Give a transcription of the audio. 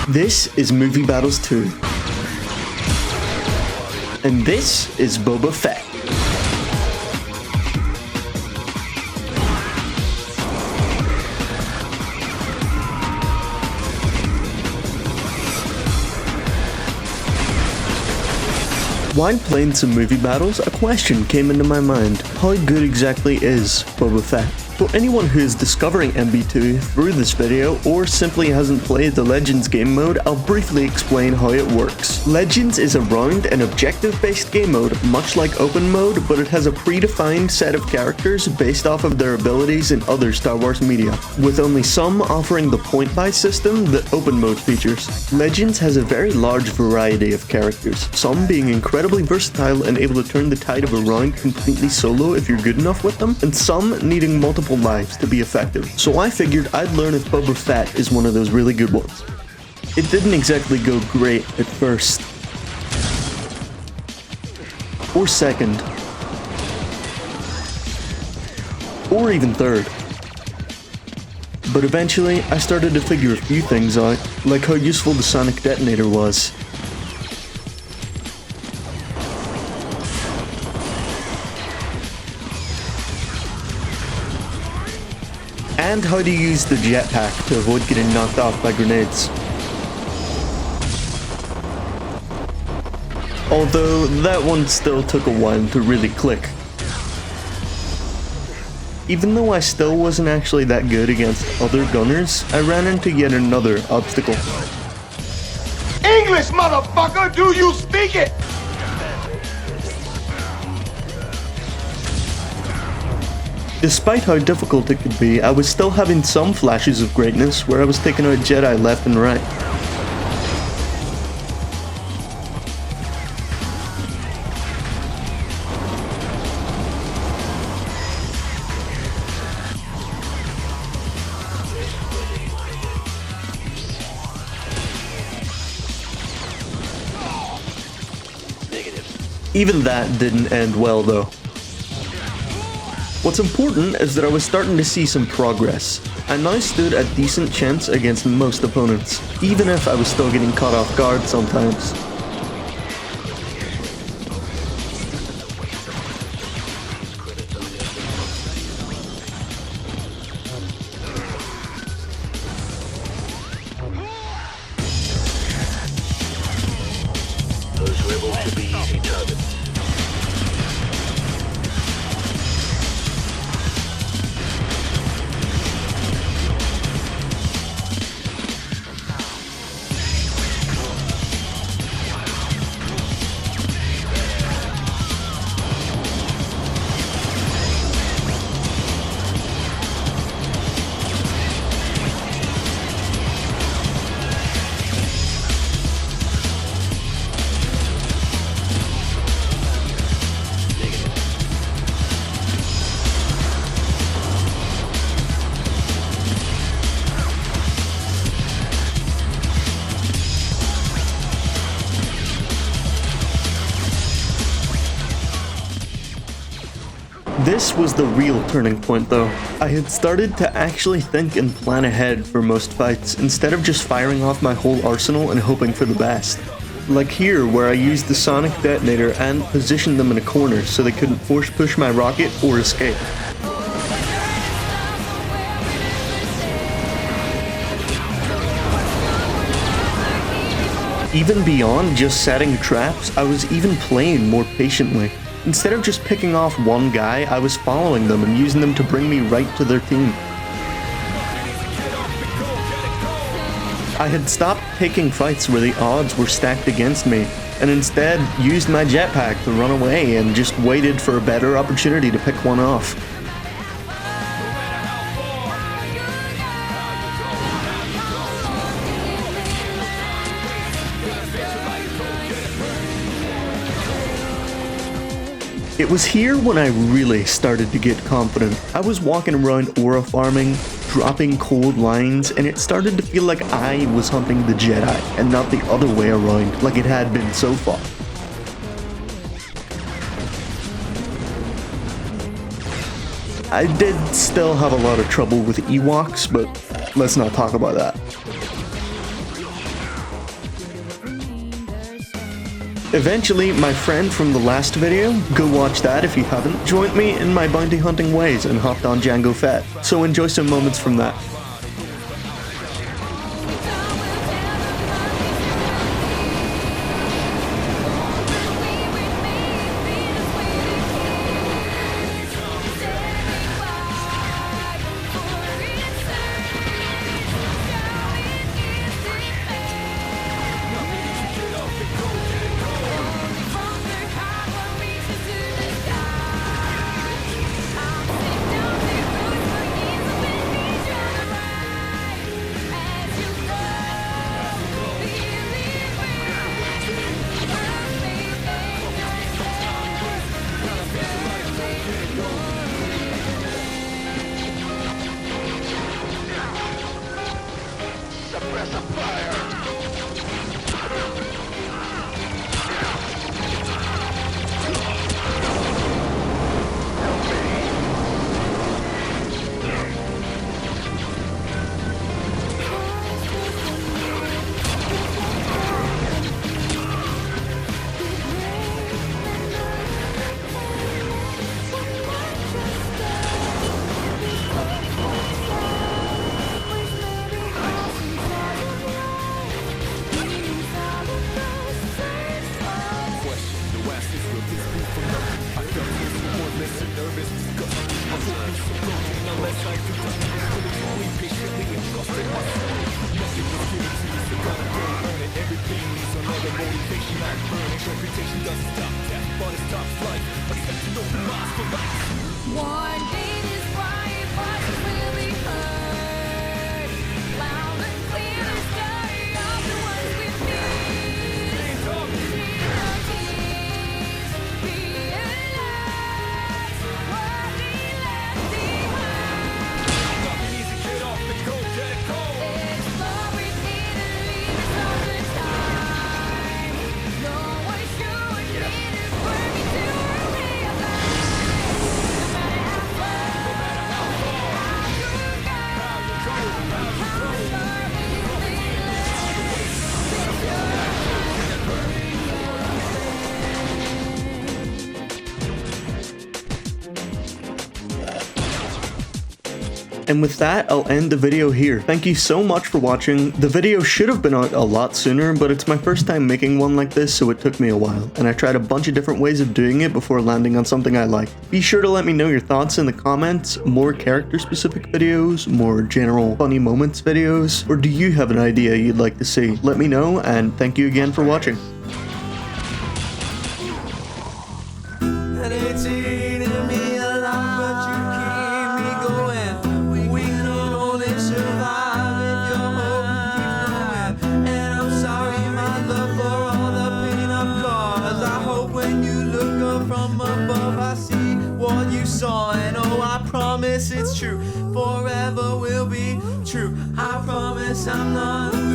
This is Movie Battles 2. And this is Boba Fett. While playing some movie battles, a question came into my mind. How good exactly is Boba Fett? For anyone who is discovering MB2 through this video, or simply hasn't played the Legends game mode, I'll briefly explain how it works. Legends is a round and objective-based game mode, much like open mode, but it has a predefined set of characters based off of their abilities in other Star Wars media, with only some offering the point-buy system that open mode features. Legends has a very large variety of characters, some being incredibly versatile and able to turn the tide of a round completely solo if you're good enough with them, and some needing multiple lives to be effective. So I figured I'd learn if Boba Fett is one of those really good ones. It didn't exactly go great at first. Or second. Or even third. But eventually, I started to figure a few things out, like how useful the sonic detonator was. And how to use the jetpack to avoid getting knocked off by grenades. Although, that one still took a while to really click. Even though I still wasn't actually that good against other gunners, I ran into yet another obstacle. English, motherfucker! Do you speak it? Despite how difficult it could be, I was still having some flashes of greatness where I was taking out Jedi left and right. Even that didn't end well though. What's important is that I was starting to see some progress. I now stood a decent chance against most opponents, even if I was still getting caught off guard sometimes. Those rebels should be easy targets. This was the real turning point though. I had started to actually think and plan ahead for most fights, instead of just firing off my whole arsenal and hoping for the best. Like here, where I used the sonic detonator and positioned them in a corner so they couldn't force push my rocket or escape. Even beyond just setting traps, I was even playing more patiently. Instead of just picking off one guy, I was following them and using them to bring me right to their team. I had stopped taking fights where the odds were stacked against me, and instead used my jetpack to run away and just waited for a better opportunity to pick one off. It was here when I really started to get confident. I was walking around aura farming, dropping cold lines, and it started to feel like I was hunting the Jedi, and not the other way around like it had been so far. I did still have a lot of trouble with Ewoks, but let's not talk about that. Eventually, my friend from the last video, go watch that if you haven't, joined me in my bounty hunting ways and hopped on Jango Fett. So enjoy some moments from that. And with that, I'll end the video here. Thank you so much for watching. The video should have been out a lot sooner, but it's my first time making one like this, so it took me a while. And I tried a bunch of different ways of doing it before landing on something I liked. Be sure to let me know your thoughts in the comments, more character-specific videos, more general funny moments videos, or do you have an idea you'd like to see? Let me know, and thank you again for watching. And oh, I promise it's true, forever will be true. I promise I'm not